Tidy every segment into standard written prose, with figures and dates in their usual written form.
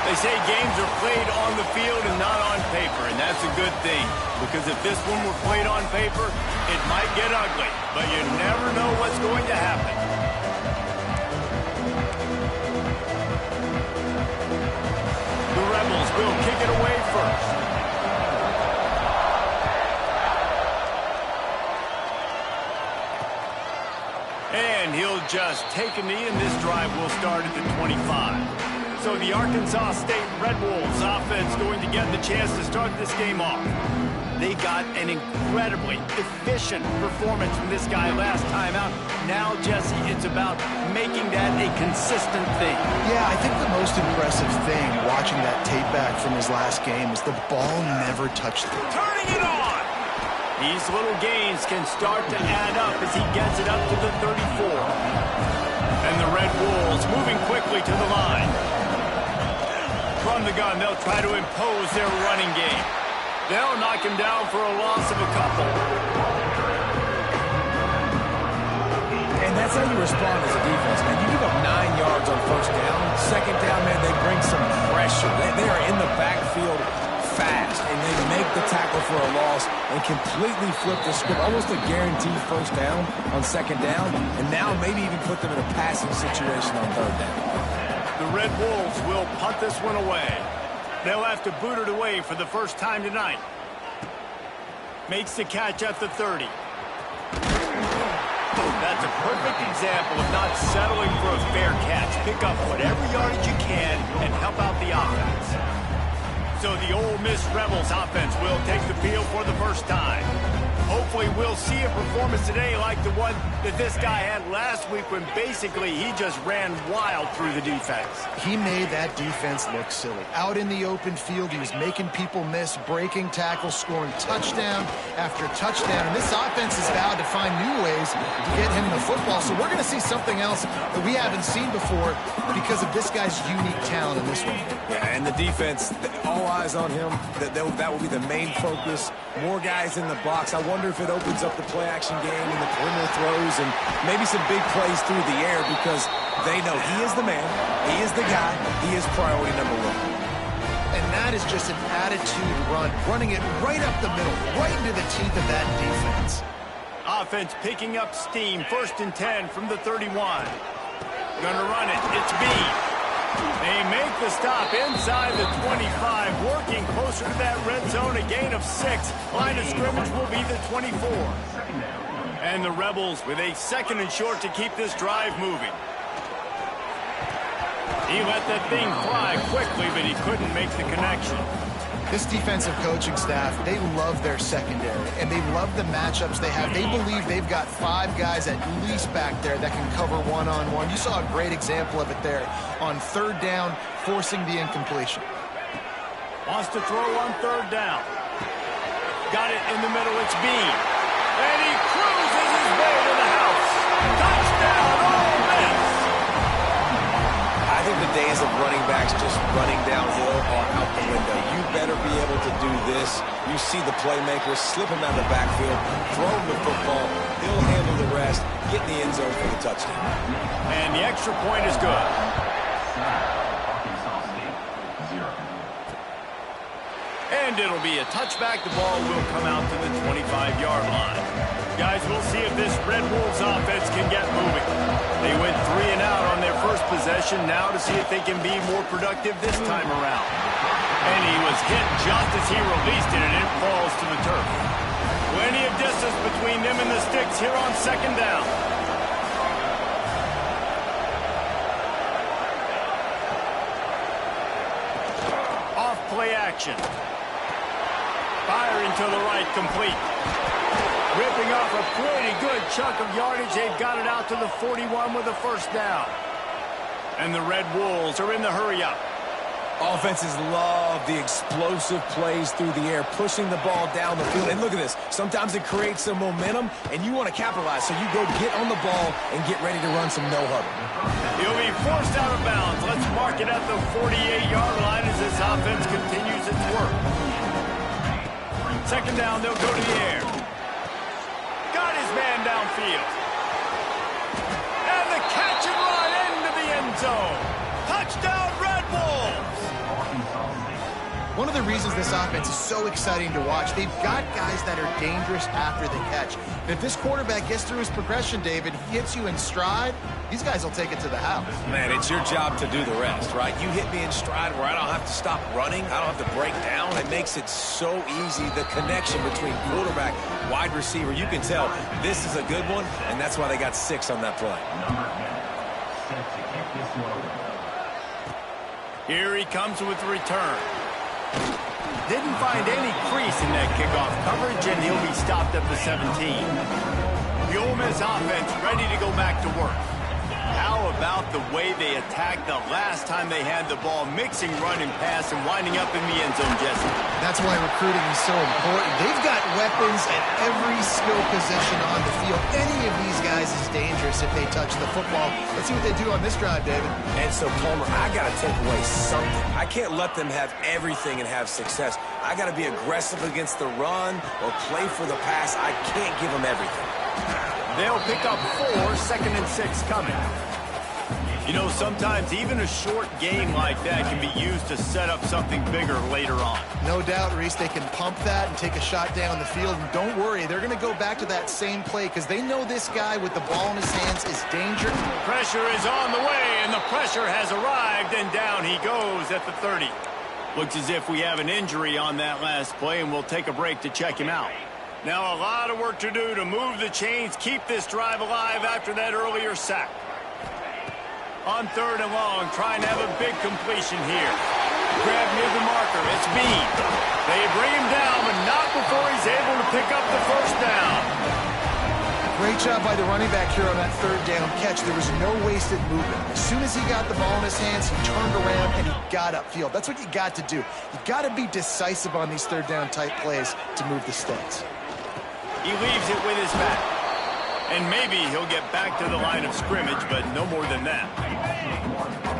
They say games are played on the field and not on paper, and that's a good thing. Because if this one were played on paper, it might get ugly, but you never know what's going to happen. The Rebels will kick it away first. And he'll just take a knee, and this drive will start at the 25. So the Arkansas State Red Wolves offense going to get the chance to start this game off. They got an incredibly efficient performance from this guy last time out. Now, Jesse, it's about making that a consistent thing. Yeah, I think the most impressive thing watching that tape back from his last game is the ball never touched it. Turning it on! These little gains can start to add up as he gets it up to the 34. And the Red Wolves moving quickly to the line. From the gun, they'll try to impose their running game. They'll knock him down for a loss of a couple. And that's how you respond as a defense, man. You give up 9 yards on first down. Second down, man, they bring some pressure. They are in the backfield fast, and they make the tackle for a loss and completely flip the script. Almost a guaranteed first down on second down, and now maybe even put them in a passing situation on third down. The Red Wolves will punt this one away. They'll have to boot it away for the first time tonight. Makes the catch at the 30. That's a perfect example of not settling for a fair catch. Pick up whatever yardage you can and help out the offense. So the Ole Miss Rebels offense will take the field for the first time. Hopefully we'll see a performance today like the one that this guy had last week when basically he just ran wild through the defense. He made that defense look silly. Out in the open field, he was making people miss, breaking tackles, scoring touchdown after touchdown. And this offense has vowed to find new ways to get him the football. So we're going to see something else that we haven't seen before because of this guy's unique talent in this one. Yeah, and the defense, all eyes on him. That will be the main focus. More guys in the box. I wonder if it opens up the play-action game and the perimeter throws and maybe some big plays through the air because they know he is the man, he is the guy, he is priority number one. And that is just an attitude run, running it right up the middle, right into the teeth of that defense. Offense picking up steam, 1st and 10 from the 31. Gonna run it, it's Bean. They make the stop inside the 25, working closer to that red zone, a gain of 6. Line of scrimmage will be the 24. And the Rebels with a 2nd and short to keep this drive moving. He let that thing fly quickly, but he couldn't make the connection. This defensive coaching staff, they love their secondary, and they love the matchups they have. They believe they've got 5 guys at least back there that can cover one-on-one. You saw a great example of it there on 3rd down, forcing the incompletion. Wants to throw on 3rd down. Got it in the middle, it's Bean. And he cruises his way to the house. Touchdown, Ole Miss! I think the days of running backs just running downhill are out the window. You better be able to do this. You see the playmaker, slip him out of the backfield, throw him the football, he'll handle the rest, get in the end zone for the touchdown. And the extra point is good. And it'll be a touchback. The ball will come out to the 25-yard line. Guys, we'll see if this Red Wolves offense can get moving. They went 3 and out on their first possession. Now to see if they can be more productive this time around. And he was hit just as he released it, and it falls to the turf. Plenty of distance between them and the sticks here on 2nd down. Off play action. Firing to the right, complete. Ripping off a pretty good chunk of yardage. They've got it out to the 41 with a 1st down. And the Red Wolves are in the hurry-up. Offenses love the explosive plays through the air, pushing the ball down the field. And look at this. Sometimes it creates some momentum, and you want to capitalize. So you go get on the ball and get ready to run some no-huddle. He'll be forced out of bounds. Let's mark it at the 48-yard line as this offense continues its work. 2nd down, they'll go to the air. Got his man downfield. And the catch and run into the end zone. Touchdown, Red Wolves! One of the reasons this offense is so exciting to watch, they've got guys that are dangerous after the catch. And if this quarterback gets through his progression, David, he hits you in stride, these guys will take it to the house. Man, it's your job to do the rest, right? You hit me in stride where I don't have to stop running. I don't have to break down. It makes it so easy. The connection between quarterback, wide receiver, you can tell this is a good one, and that's why they got 6 on that play. Here he comes with the return. Didn't find any crease in that kickoff coverage, and he'll be stopped at the 17. The Ole Miss offense ready to go back to work. How about the way they attacked the last time they had the ball, mixing run and pass and winding up in the end zone, Jesse? That's why recruiting is so important. They've got weapons at every skill position on the field. Any of these guys is dangerous if they touch the football. Let's see what they do on this drive, David. And so, Palmer, I got to take away something. I can't let them have everything and have success. I got to be aggressive against the run or play for the pass. I can't give them everything. They'll pick up 4, 2nd and 6 coming. You know, sometimes even a short gain like that can be used to set up something bigger later on. No doubt, Reese, they can pump that and take a shot down the field. And don't worry, they're going to go back to that same play because they know this guy with the ball in his hands is dangerous. Pressure is on the way, and the pressure has arrived, and down he goes at the 30. Looks as if we have an injury on that last play, and we'll take a break to check him out. Now a lot of work to do to move the chains, keep this drive alive after that earlier sack. On 3rd and long, trying to have a big completion here. Grab near the marker, it's Bean. They bring him down, but not before he's able to pick up the first down. Great job by the running back here on that 3rd down catch. There was no wasted movement. As soon as he got the ball in his hands, he turned around and he got upfield. That's what you got to do. You got to be decisive on these 3rd down type plays to move the stakes. He leaves it with his back. And maybe he'll get back to the line of scrimmage, but no more than that.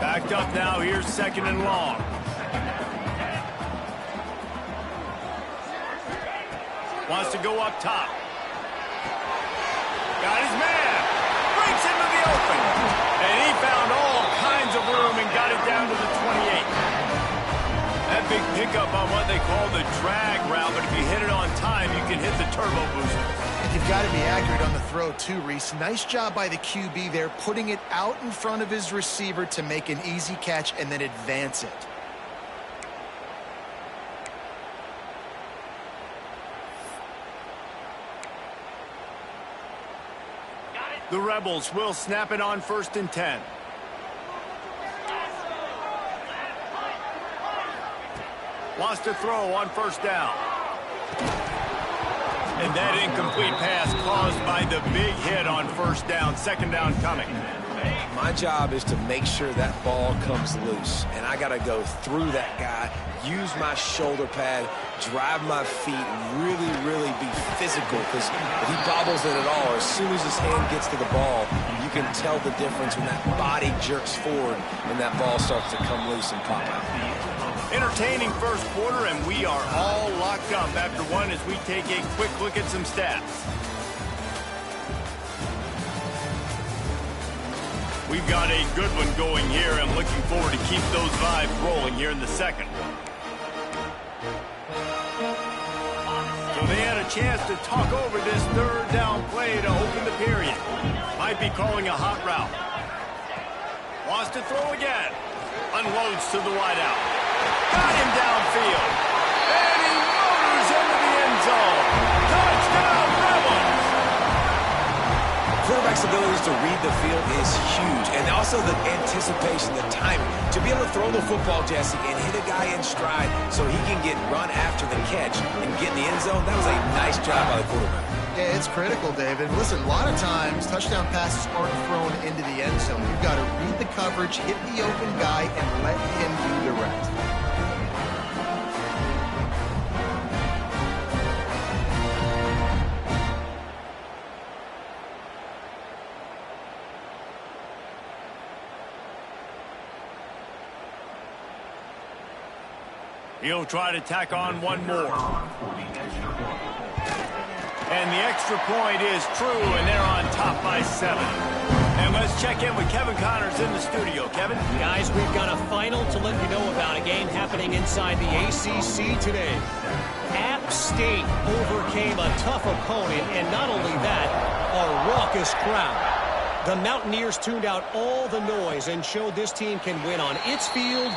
Backed up now, here's 2nd and long. Wants to go up top. Got his man. Breaks into the open. And he found all kinds of room and got it down to the 28. That big pickup on what they call the drag route, but if you hit it on time, you can hit the turbo booster. You've got to be accurate on the throw, too, Reese. Nice job by the QB there, putting it out in front of his receiver to make an easy catch and then advance it. The Rebels will snap it on 1st and 10. Wants to throw on 1st down. And that incomplete pass caused by the big hit on 1st down. 2nd down coming. My job is to make sure that ball comes loose. And I got to go through that guy, use my shoulder pad, drive my feet, really, really be physical. Because if he bobbles it at all, as soon as his hand gets to the ball, you can tell the difference when that body jerks forward and that ball starts to come loose and pop out. Entertaining first quarter, and we are all locked up after one as we take a quick look at some stats. We've got a good one going here. I'm looking forward to keep those vibes rolling here in the 2nd. So they had a chance to talk over this 3rd down play to open the period. Might be calling a hot route. Wants to throw again. Unloads to the wideout. Got him downfield. And he motors into the end zone. Touchdown, Rebels! Quarterback's abilities to read the field is huge. And also the anticipation, the timing. To be able to throw the football, Jesse, and hit a guy in stride so he can get run after the catch and get in the end zone, that was a nice job by the quarterback. Yeah, it's critical, David. Listen, a lot of times touchdown passes aren't thrown into the end zone. You've got to read the coverage, hit the open guy, and let him do the rest. He'll try to tack on one more. And the extra point is true, and they're on top by 7. And let's check in with Kevin Connors in the studio. Kevin? Guys, we've got a final to let you know about, a game happening inside the ACC today. App State overcame a tough opponent, and not only that, a raucous crowd. The Mountaineers tuned out all the noise and showed this team can win on its field,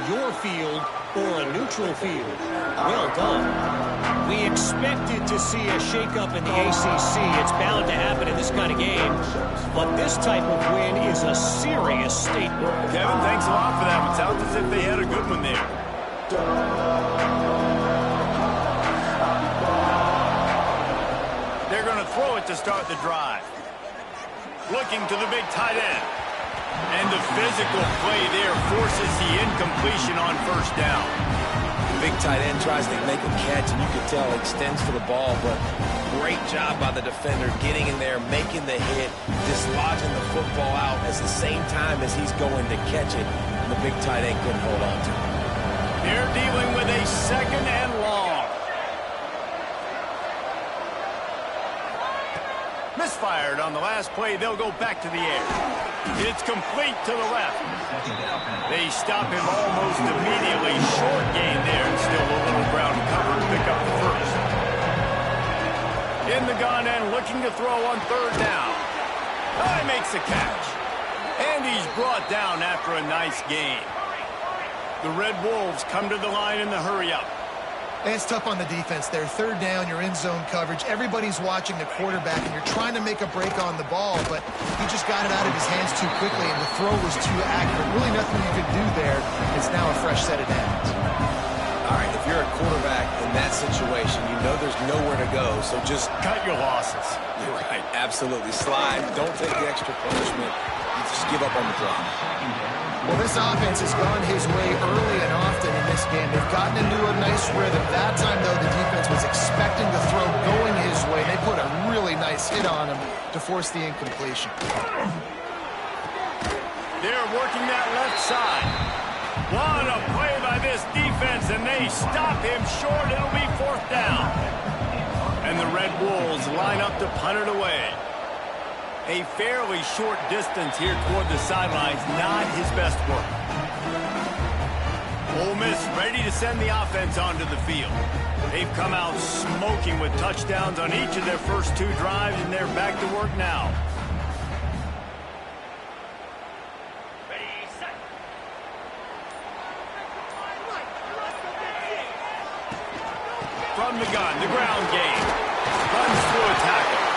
your field, or a neutral field. Well done. We expected to see a shakeup in the ACC. It's bound to happen in this kind of game. But this type of win is a serious statement. Kevin, thanks a lot for that. It sounds as if they had a good one there. They're going to throw it to start the drive. Looking to the big tight end. And the physical play there forces the incompletion on first down. The big tight end tries to make a catch, and you can tell it extends for the ball, but great job by the defender getting in there, making the hit, dislodging the football out at the same time as he's going to catch it, and the big tight end couldn't hold on to it. They're dealing with a second and long. Misfired on the last play. They'll go back to the air. It's complete to the left. They stop him almost immediately. Short gain there, and still a little ground cover to pick up the first. In the gun and looking to throw on third down. He makes the catch. And he's brought down after a nice gain. The Red Wolves come to the line in the hurry-up. And it's tough on the defense there. Third down, you're in zone coverage. Everybody's watching the quarterback, and you're trying to make a break on the ball, but he just got it out of his hands too quickly, and the throw was too accurate. Really nothing you could do there. It's now a fresh set of downs. All right, if you're a quarterback in that situation, you know there's nowhere to go, so just cut your losses. You're right. Absolutely. Slide. Don't take the extra punishment. You just give up on the drop. Well, this offense has gone his way early and often in this game. They've gotten into a nice rhythm. That time, though, the defense was expecting the throw going his way. They put a really nice hit on him to force the incompletion. They're working that left side. What a play by this defense, and they stop him short. It'll be fourth down. And the Red Wolves line up to punt it away. A fairly short distance here toward the sidelines, not his best work. Ole Miss ready to send the offense onto the field. They've come out smoking with touchdowns on each of their first two drives, and they're back to work now. From the gun, the ground game. Runs through a tackle.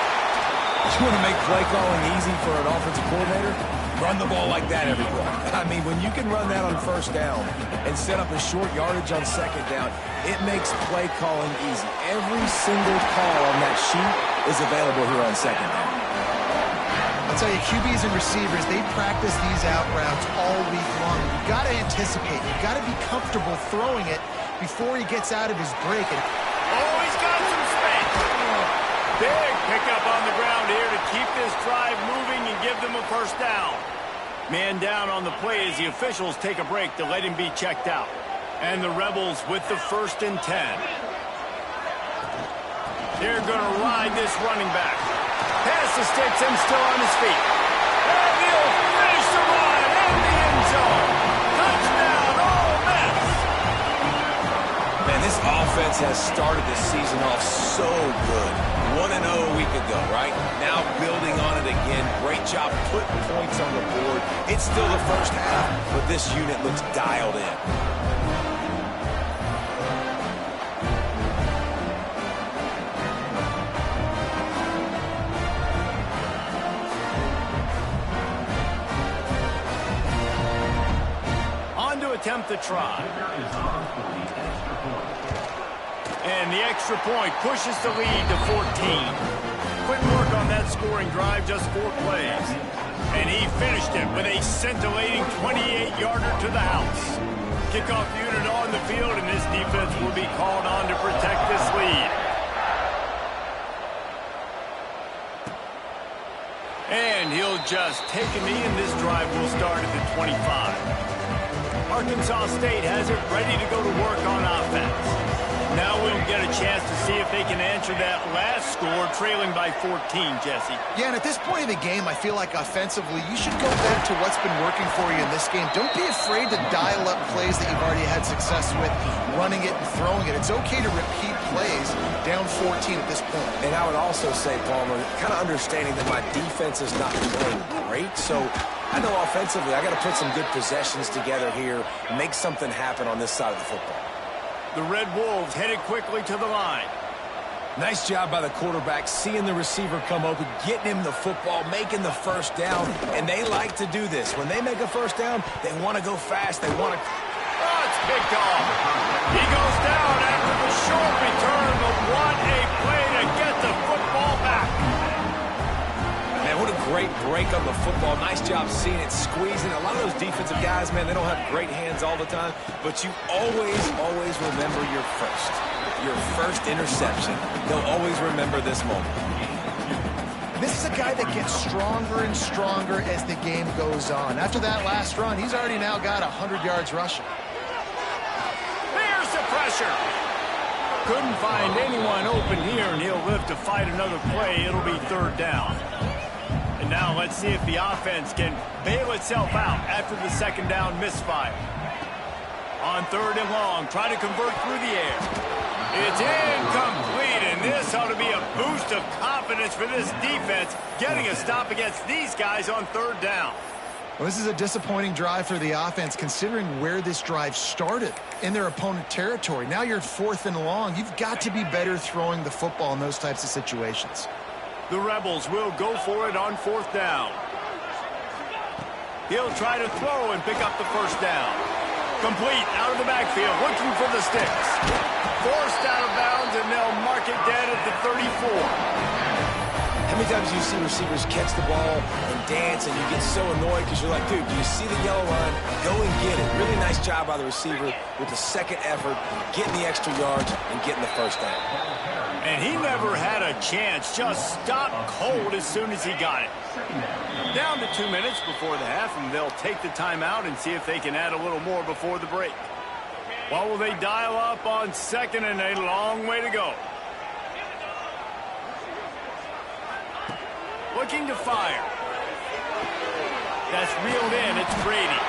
You want to make play calling easy for an offensive coordinator? Run the ball like that every play. I mean, when you can run that on first down and set up a short yardage on second down, it makes play calling easy. Every single call on that sheet is available here on second down. I'll tell you, QBs and receivers, they practice these out routes all week long. You've got to anticipate. You've got to be comfortable throwing it before he gets out of his break. Oh, he's got some space. Big pickup on the ground here to keep this drive moving and give them a first down. Man down on the play as the officials take a break to let him be checked out. And the Rebels with the 1st and 10. They're going to ride this running back. Pass the sticks and still on his feet. And he'll finish the run in the end zone. Touchdown, Ole Miss. Man, this offense has started the season off so good. 1-0 a week ago, right? Now building on it again. Great job putting points on the board. It's still the first half, but this unit looks dialed in. On to attempt the try. And the extra point pushes the lead to 14. Quick work on that scoring drive, just 4 plays. And he finished it with a scintillating 28-yarder to the house. Kickoff unit on the field, and this defense will be called on to protect this lead. And he'll just take a knee, and this drive will start at the 25. Arkansas State has it ready to go to work on offense. Now we'll get a chance to see if they can answer that last score, trailing by 14, Jesse. Yeah, and at this point in the game, I feel like offensively, you should go back to what's been working for you in this game. Don't be afraid to dial up plays that you've already had success with, running it and throwing it. It's okay to repeat plays down 14 at this point. And I would also say, Palmer, kind of understanding that my defense is not playing great, so I know offensively I got to put some good possessions together here, make something happen on this side of the football. The Red Wolves headed quickly to the line. Nice job by the quarterback, seeing the receiver come open, getting him the football, making the first down, and they like to do this. When they make a first down, they want to go fast. They want to... Oh, it's picked off. He goes down after the short return, but what a play to get the football back. Man, what a great break on the football. Nice job seeing it, squeezing. A lot of those defensive guys, man, they don't have great hands all the time, but you always remember your first interception. They'll always remember this moment. This is a guy that gets stronger and stronger as the game goes on. After that last run, he's already now got 100 yards rushing. There's the pressure. Couldn't find anyone open here, and he'll live to fight another play. It'll be third down. And now let's see if the offense can bail itself out after the second down misfire. On third and long, try to convert through the air. It's incomplete, and this ought to be a boost of confidence for this defense, getting a stop against these guys on third down. Well, this is a disappointing drive for the offense, considering where this drive started, in their opponent territory. Now you're at fourth and long. You've got to be better throwing the football in those types of situations. The Rebels will go for it on fourth down. He'll try to throw and pick up the first down. Complete out of the backfield, looking for the sticks. Forced out of bounds, and they'll mark it dead at the 34. How many times do you see receivers catch the ball and dance, and you get so annoyed because you're like, dude, do you see the yellow line? Go and get it. Really nice job by the receiver with the second effort, getting the extra yards and getting the first down. And he never had a chance, just stopped cold as soon as he got it. Down to 2 minutes before the half, and they'll take the timeout and see if they can add a little more before the break. What will they dial up on second and a long way to go? Looking to fire. That's reeled in. It's Brady.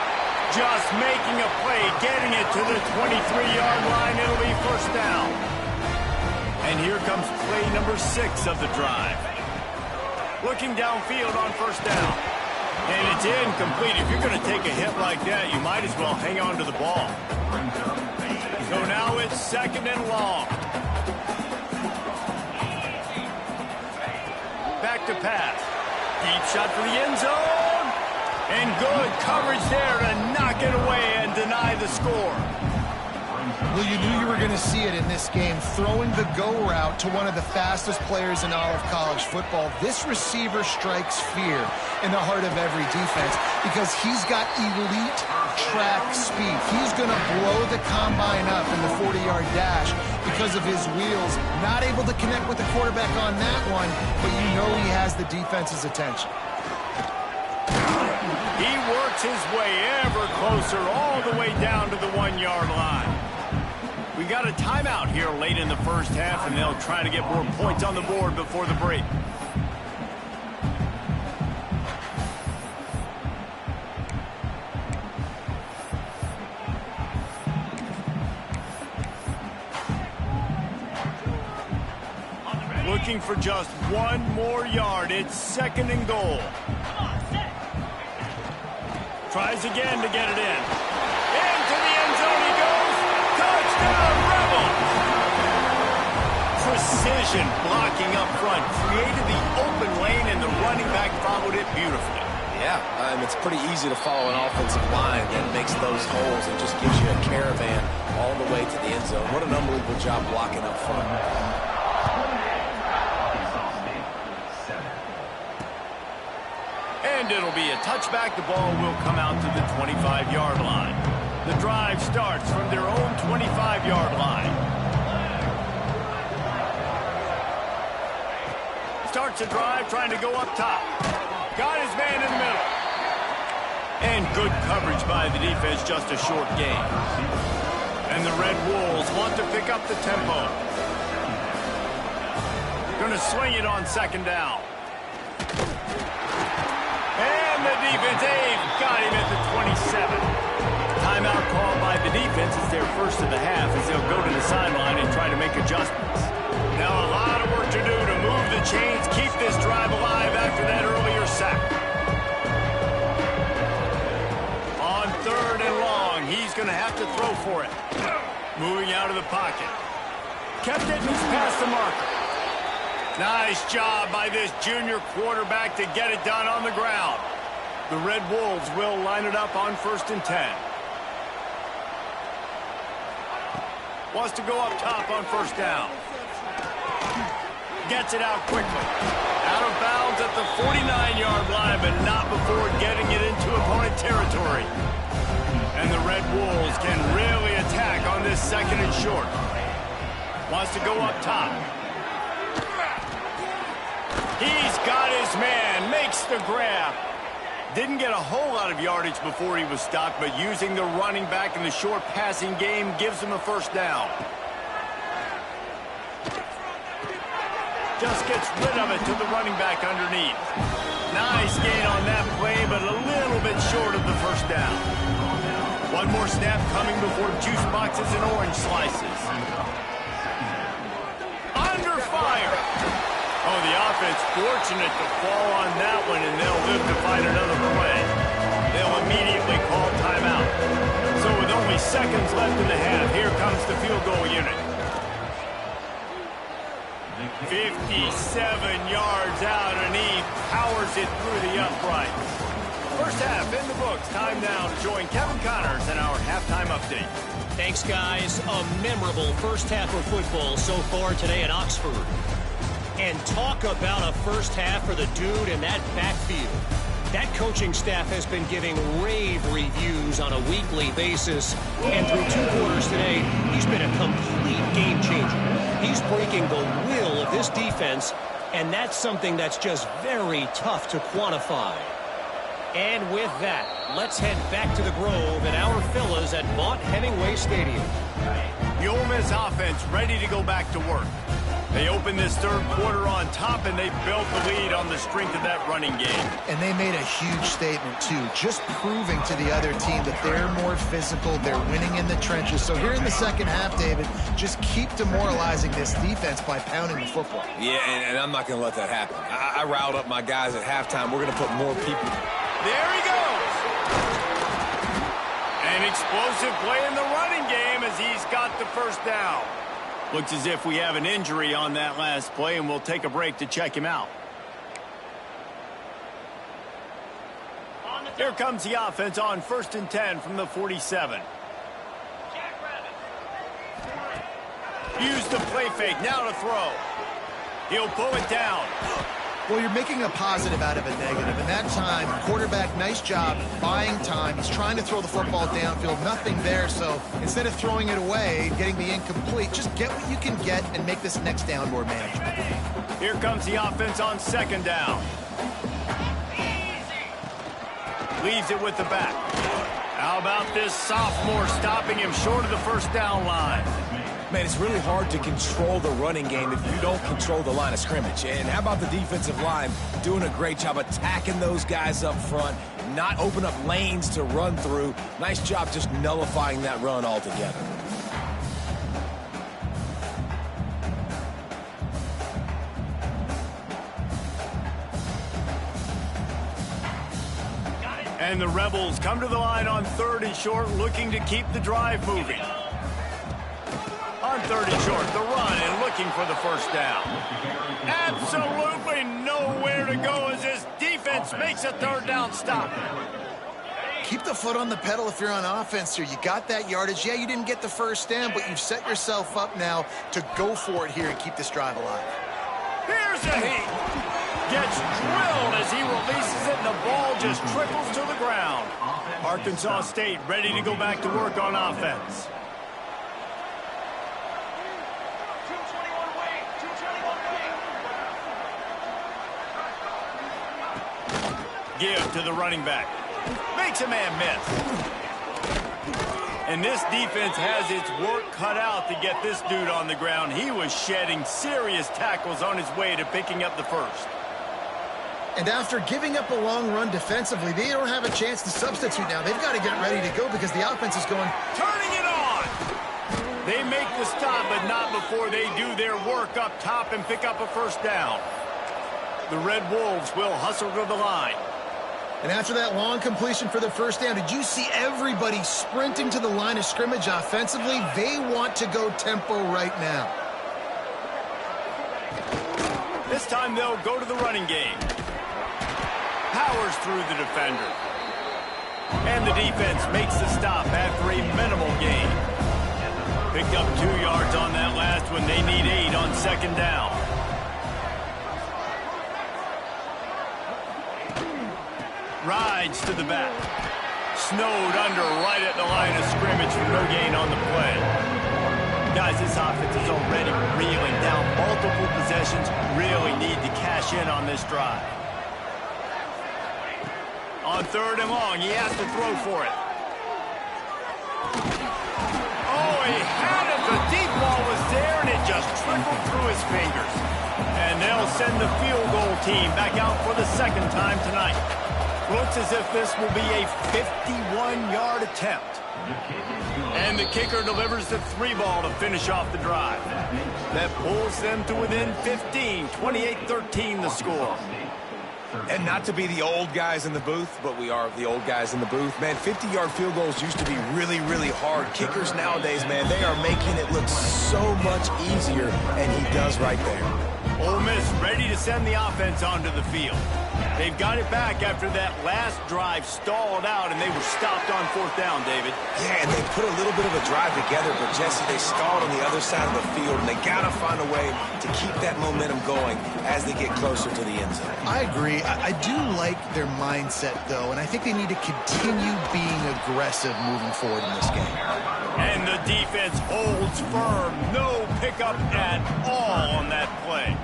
Just making a play, getting it to the 23-yard line. It'll be first down. And here comes play number 6 of the drive. Looking downfield on first down. And it's incomplete. If you're going to take a hit like that, you might as well hang on to the ball. So now it's second and long. Back to pass. Deep shot for the end zone. And good coverage there to knock it away and deny the score. Well, you knew you were going to see it in this game, throwing the go route to one of the fastest players in all of college football. This receiver strikes fear in the heart of every defense because he's got elite track speed. He's going to blow the combine up in the 40-yard dash because of his wheels. Not able to connect with the quarterback on that one, but you know he has the defense's attention. He works his way ever closer all the way down to the 1-yard line. We got a timeout here late in the first half, and they'll try to get more points on the board before the break. Looking for just one more yard. It's second and goal. Tries again to get it in. Into the end zone he goes. Touchdown, Rebels! Precision blocking up front. Created the open lane, and the running back followed it beautifully. Yeah, it's pretty easy to follow an offensive line that makes those holes and just gives you a caravan all the way to the end zone. What an unbelievable job blocking up front. And it'll be a touchback. The ball will come out to the 25-yard line. The drive starts from their own 25-yard line. Starts a drive trying to go up top. Got his man in the middle. And good coverage by the defense, just a short gain. And the Red Wolves want to pick up the tempo. Going to swing it on second down. And the defense, they've got him at the 27. Timeout called by the defense is their first of the half as they'll go to the sideline and try to make adjustments. Now a lot of work to do to move the chains, keep this drive alive after that earlier sack. On third and long, he's going to have to throw for it. Moving out of the pocket. Kept it and he's past the marker. Nice job by this junior quarterback to get it done on the ground. The Red Wolves will line it up on 1st and 10. Wants to go up top on 1st down. Gets it out quickly. Out of bounds at the 49-yard line, but not before getting it into opponent territory. And the Red Wolves can really attack on this 2nd and short. Wants to go up top. He's got his man, makes the grab. Didn't get a whole lot of yardage before he was stopped, but using the running back in the short passing game gives him a 1st down. Just gets rid of it to the running back underneath. Nice gain on that play, but a little bit short of the 1st down. One more snap coming before juice boxes and orange slices. Under fire. Oh, the offense fortunate to fall on that one, and they'll live to find another play. They'll immediately call timeout. So with only seconds left in the half, here comes the field goal unit. 57 yards out, and he powers it through the uprights. First half in the books. Time now to join Kevin Connors in our halftime update. Thanks, guys. A memorable first half of football so far today at Oxford. And talk about a first half for the dude in that backfield. That coaching staff has been giving rave reviews on a weekly basis. And through 2 quarters today, he's been a complete game changer. He's breaking the will of this defense, and that's something that's just very tough to quantify. And with that, let's head back to the Grove and our fellas at Vaught Hemingway Stadium. The Ole Miss offense ready to go back to work. They opened this 3rd quarter on top, and they built the lead on the strength of that running game. And they made a huge statement, too, just proving to the other team that they're more physical, they're winning in the trenches. So here in the 2nd half, David, just keep demoralizing this defense by pounding the football. Yeah, and I'm not going to let that happen. I riled up my guys at halftime. We're going to put more people. There he goes. An explosive play in the running game as he's got the 1st down. Looks as if we have an injury on that last play, and we'll take a break to check him out. Here comes the offense on 1st and 10 from the 47. Use the play fake, now to throw. He'll pull it down. Well, you're making a positive out of a negative. And that time, quarterback, nice job buying time. He's trying to throw the football downfield. Nothing there. So instead of throwing it away, getting the incomplete, just get what you can get and make this next down more manageable. Here comes the offense on 2nd down. Leaves it with the back. How about this sophomore stopping him short of the 1st down line? Man, it's really hard to control the running game if you don't control the line of scrimmage. And how about the defensive line doing a great job attacking those guys up front, not open up lanes to run through. Nice job just nullifying that run altogether. And the Rebels come to the line on 3rd and short, looking to keep the drive moving. On 3rd and short, the run and looking for the 1st down. Absolutely nowhere to go as this defense makes a 3rd down stop. Keep the foot on the pedal if you're on offense here. You got that yardage. Yeah, you didn't get the 1st down, but you've set yourself up now to go for it here and keep this drive alive. Here's a heat. Gets drilled as he releases it, and the ball just trickles to the ground. Arkansas State ready to go back to work on offense. Give to the running back. Makes a man miss. And this defense has its work cut out to get this dude on the ground. He was shedding serious tackles on his way to picking up the first. And after giving up a long run defensively, they don't have a chance to substitute now. They've got to get ready to go because the offense is going. Turning it on! They make the stop, but not before they do their work up top and pick up a first down. The Red Wolves will hustle to the line. And after that long completion for the first down, did you see everybody sprinting to the line of scrimmage offensively? They want to go tempo right now. This time they'll go to the running game. Powers through the defender. And the defense makes the stop after a minimal gain. Picked up 2 yards on that last one. They need 8 on second down. Rides to the back. Snowed under right at the line of scrimmage for no gain on the play. Guys, this offense is already reeling down multiple possessions. Really need to cash in on this drive. On third and long, he has to throw for it. Oh, he had it. The deep ball was there, and it just trickled through his fingers. And they'll send the field goal team back out for the second time tonight. Looks as if this will be a 51-yard attempt. And the kicker delivers the 3 ball to finish off the drive. That pulls them to within 15, 28-13 the score. And not to be the old guys in the booth, but we are the old guys in the booth. Man, 50-yard field goals used to be really, really hard. Kickers nowadays, man, they are making it look so much easier, and he does right there. Ole Miss ready to send the offense onto the field. They've got it back after that last drive stalled out, and they were stopped on fourth down, David. Yeah, and they put a little bit of a drive together, but, Jesse, they stalled on the other side of the field, and they got to find a way to keep that momentum going as they get closer to the end zone. I agree. I do like their mindset, though, and I think they need to continue being aggressive moving forward in this game. And the defense holds firm. No pickup at all on that play.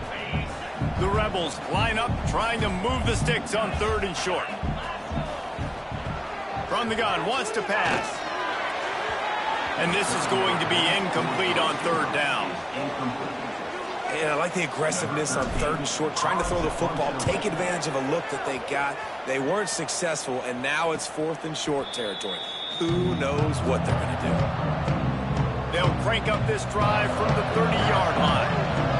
The Rebels line up, trying to move the sticks on third and short. From the gun, wants to pass. And this is going to be incomplete on third down. And I like the aggressiveness on third and short, trying to throw the football, take advantage of a look that they got. They weren't successful, and now it's fourth and short territory. Who knows what they're going to do? They'll crank up this drive from the 30-yard line.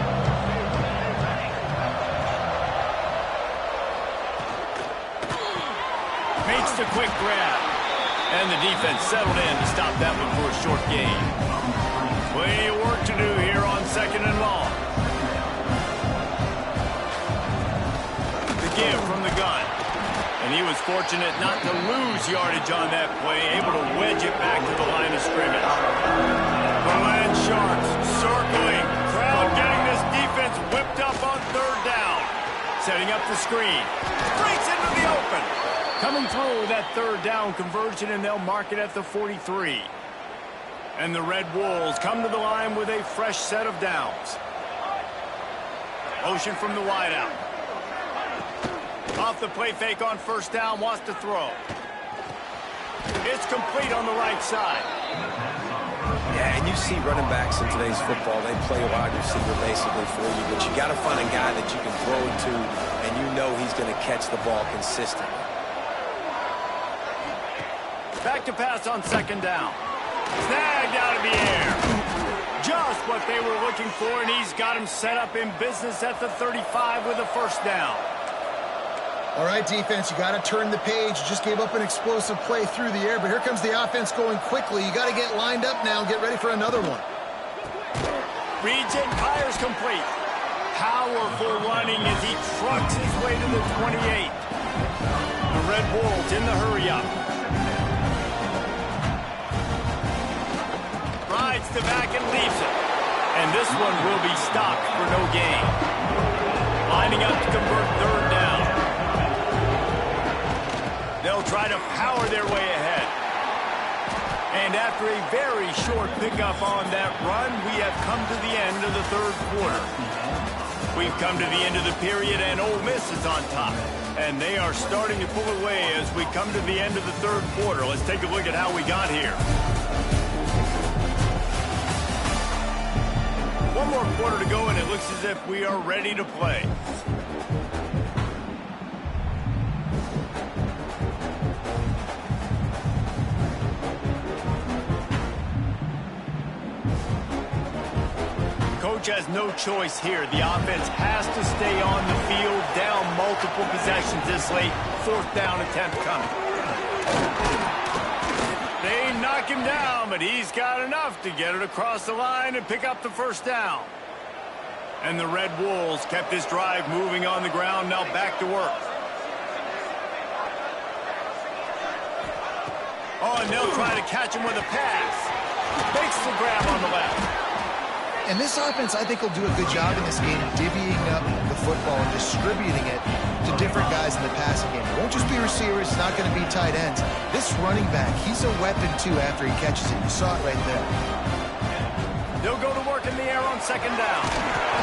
Makes the quick grab. And the defense settled in to stop that one for a short gain. Plenty of work to do here on second and long. The give from the gun. And he was fortunate not to lose yardage on that play, able to wedge it back to the line of scrimmage. The Land Sharks circling. Crowd getting this defense whipped up on third down. Setting up the screen. Breaks into the open. Coming through with that third down conversion, and they'll mark it at the 43. And the Red Wolves come to the line with a fresh set of downs. Motion from the wideout. Off the play fake on first down, wants to throw. It's complete on the right side. Yeah, and you see running backs in today's football, they play a wide receiver basically for you, but you got to find a guy that you can throw it to, and you know he's going to catch the ball consistently. Back to pass on second down. Snagged out of the air. Just what they were looking for, and he's got him set up in business at the 35 with a first down. All right, defense, you got to turn the page. You just gave up an explosive play through the air, but here comes the offense going quickly. You got to get lined up now and get ready for another one. Reads it, fires complete. Powerful running as he trucks his way to the 28. The Red Wolves in the hurry-up. Rides the back and leaves it. And this one will be stopped for no gain. Lining up to convert third down. They'll try to power their way ahead. And after a very short pickup on that run, we have come to the end of the third quarter. We've come to the end of the period, and Ole Miss is on top. And they are starting to pull away as we come to the end of the third quarter. Let's take a look at how we got here. One more quarter to go, and it looks as if we are ready to play. Coach has no choice here. The offense has to stay on the field, down multiple possessions this late. Fourth down attempt coming. They knock him down, but he's got enough to get it across the line and pick up the first down. And the Red Wolves kept this drive moving on the ground. Now back to work. Oh, and they'll try to catch him with a pass. Makes the grab on the left. And this offense, I think, will do a good job in this game divvying up the football and distributing it to different guys in the passing game. It won't just be receivers. It's not going to be tight ends. This running back, he's a weapon, too, after he catches it. You saw it right there. They'll go to work in the air on second down.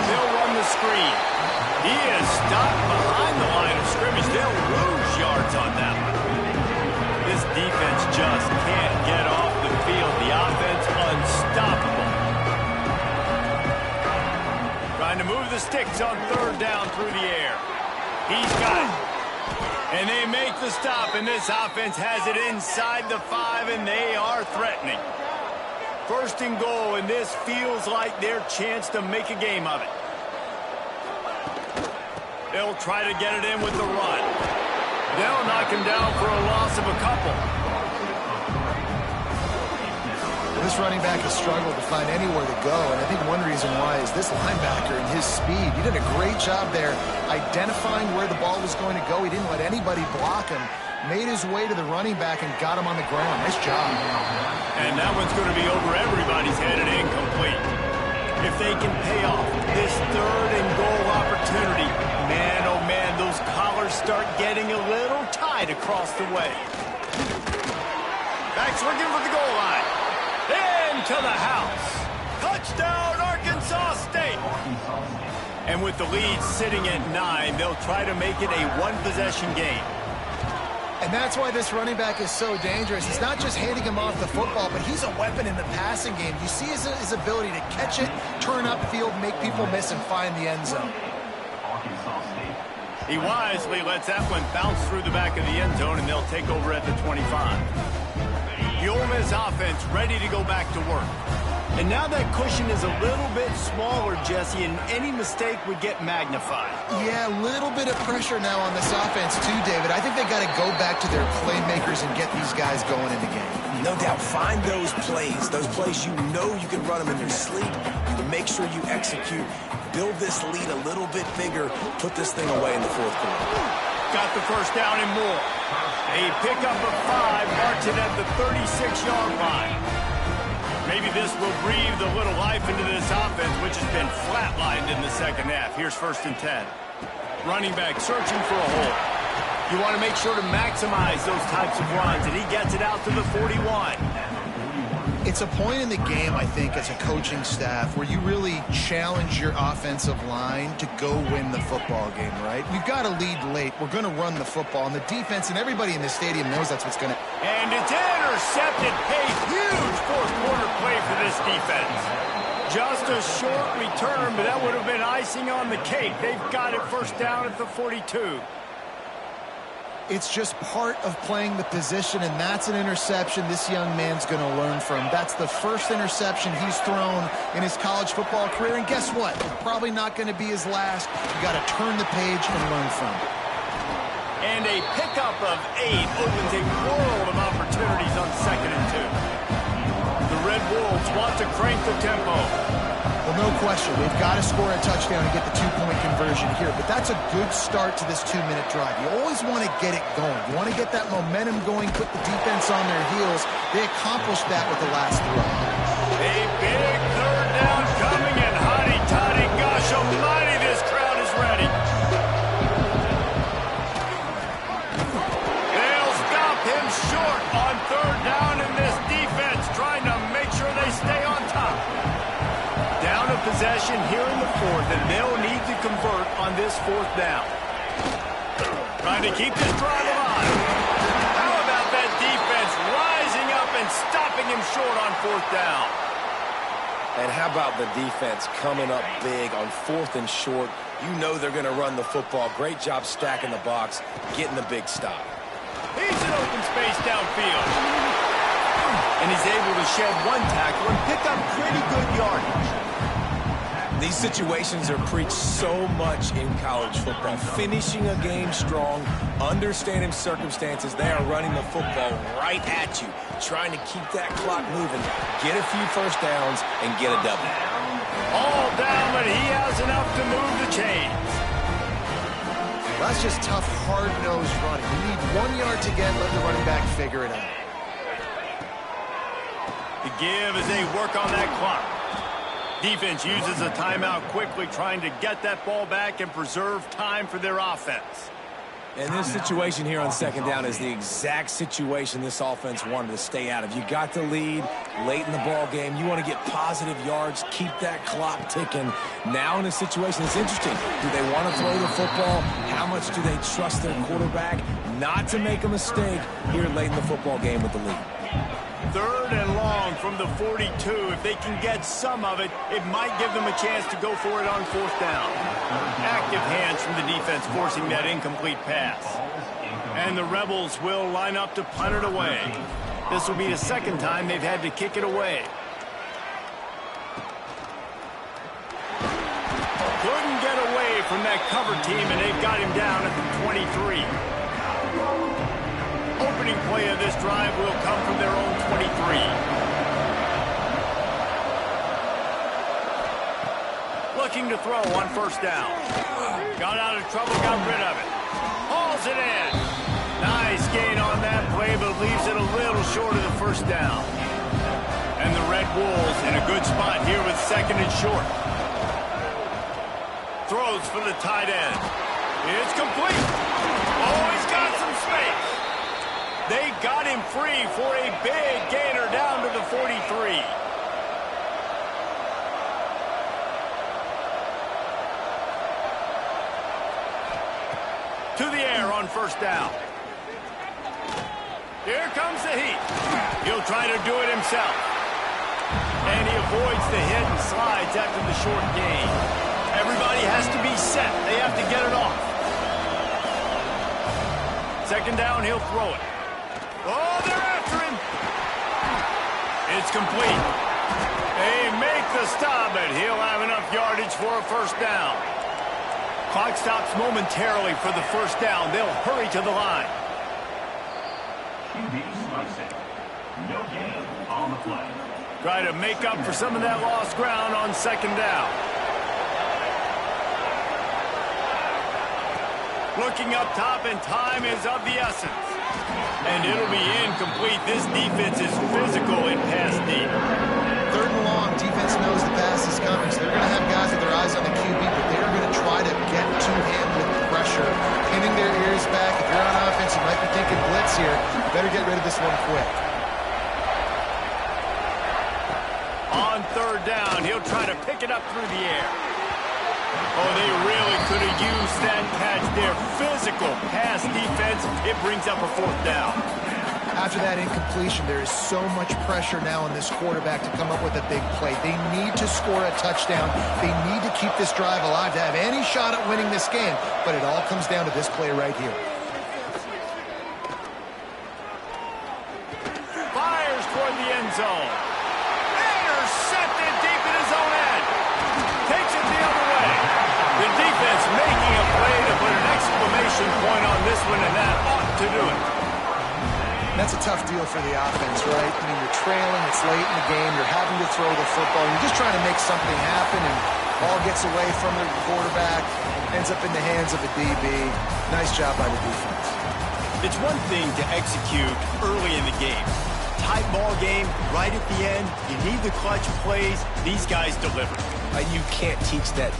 They'll run the screen. He is stopped behind the line of scrimmage. They'll lose yards on that one. This defense just can't get off the field. The offense unstoppable. Trying to move the sticks on third down through the air. He's got it. And they make the stop, and this offense has it inside the 5, and they are threatening. First and goal, and this feels like their chance to make a game of it. They'll try to get it in with the run. They'll knock him down for a loss of a couple. This running back has struggled to find anywhere to go, and I think one reason why is this linebacker and his speed. He did a great job there identifying where the ball was going to go. He didn't let anybody block him. Made his way to the running back and got him on the ground. Nice job. And that one's going to be over everybody's head and incomplete. If they can pay off this third and goal opportunity, man, oh man, those collars start getting a little tight across the way. Back swinging for the goal line. Into the house. Touchdown, Arkansas State. And with the lead sitting at 9, they'll try to make it a one-possession game. And that's why this running back is so dangerous. It's not just handing him off the football, but he's a weapon in the passing game. You see his ability to catch it, turn upfield, make people miss, and find the end zone. He wisely lets that one bounce through the back of the end zone, and they'll take over at the 25. The Ole Miss offense ready to go back to work. And now that cushion is a little bit smaller, Jesse, and any mistake would get magnified. Yeah, a little bit of pressure now on this offense too, David. I think they got to go back to their playmakers and get these guys going in the game. No doubt. Find those plays you know you can run them in your sleep. Make sure you execute. Build this lead a little bit bigger. Put this thing away in the fourth quarter. Got the first down and more. A pickup of 5 marks it at the 36-yard line. Maybe this will breathe a little life into this offense, which has been flatlined in the second half. Here's 1st and 10. Running back searching for a hole. You want to make sure to maximize those types of runs, and he gets it out to the 41. It's a point in the game, I think, as a coaching staff where you really challenge your offensive line to go win the football game, right? We've got to lead late. We're going to run the football, and the defense and everybody in the stadium knows that's what's going to... And it's intercepted. A huge fourth-quarter play for this defense. Just a short return, but that would have been icing on the cake. They've got it first down at the 42. It's just part of playing the position, and that's an interception this young man's going to learn from. That's the first interception he's thrown in his college football career, and guess what? Probably not going to be his last. You got to turn the page and learn from it. And a pickup of 8 opens a world of opportunities on 2nd and 2. The Red Wolves want to crank the tempo. Well, no question. They've got to score a touchdown and get the 2-point conversion here. But that's a good start to this 2-minute drive. You always want to get it going. You want to get that momentum going, put the defense on their heels. They accomplished that with the last throw. A big third down coming, and hotty toddy, gosh almighty, this crowd is ready. They'll stop him short on third down, and this defense trying to make sure they stay on top. Down a possession here in the 4th, and they'll need to convert on this 4th down. Trying to keep this drive alive. How about that defense rising up and stopping him short on 4th down? And how about the defense coming up big on 4th and short? You know they're going to run the football. Great job stacking the box, getting the big stop. He's in open space downfield. And he's able to shed one tackle and pick up pretty good yardage. These situations are preached so much in college football. Finishing a game strong, understanding circumstances. They are running the football right at you, trying to keep that clock moving, get a few first downs, and get a W. All down, but he has enough to move the chains. Well, that's just tough, hard-nosed running. You need 1 yard to get, let the running back figure it out. The give as they work on that clock. Defense uses a timeout quickly, trying to get that ball back and preserve time for their offense. And this situation here on 2nd down is the exact situation this offense wanted to stay out of. You got the lead late in the ball game. You want to get positive yards, keep that clock ticking. Now in a situation that's interesting. Do they want to throw the football? How much do they trust their quarterback not to make a mistake here late in the football game with the lead? 3rd and long from the 42. If they can get some of it, it might give them a chance to go for it on 4th down. Active hands from the defense forcing that incomplete pass. And the Rebels will line up to punt it away. This will be the 2nd time they've had to kick it away. Couldn't get away from that cover team, and they've got him down at the 23. Opening play of this drive will come from their own 23. Looking to throw on 1st down. Got out of trouble, got rid of it. Hauls it in. Nice gain on that play, but leaves it a little short of the 1st down. And the Red Wolves in a good spot here with 2nd and short. Throws for the tight end. It's complete. Oh, he's got some space. They got him free for a big gainer down to the 43. To the air on 1st down. Here comes the heat. He'll try to do it himself. And he avoids the hit and slides after the short gain. Everybody has to be set. They have to get it off. 2nd down, he'll throw it. Oh, they're after him. It's complete. They make the stop, but he'll have enough yardage for a 1st down. Clock stops momentarily for the 1st down. They'll hurry to the line. No gain on the play. Try to make up for some of that lost ground on 2nd down. Looking up top, and time is of the essence. And it'll be incomplete. This defense is physical and pass deep. 3rd and long, defense knows the pass is coming, so they're going to have guys with their eyes on the QB, but they're going to try to get to him with pressure, pinning their ears back. If you're on offense, you might be thinking blitz here. You better get rid of this one quick. On 3rd down, he'll try to pick it up through the air. Oh, they really could have used that catch there. Physical pass defense. It brings up a 4th down. After that incompletion, there is so much pressure now on this quarterback to come up with a big play. They need to score a touchdown. They need to keep this drive alive to have any shot at winning this game. But it all comes down to this play right here. Fires toward the end zone. Intercepted deep in his own end. Takes it the other way. The defense making a play to put an exclamation point on this one, and that ought to do it. That's a tough deal for the offense, right? I mean, you're trailing, it's late in the game, you're having to throw the football, you're just trying to make something happen, and ball gets away from the quarterback, ends up in the hands of a DB. Nice job by the defense. It's one thing to execute early in the game. Tight ball game, right at the end, you need the clutch plays. These guys deliver. You can't teach that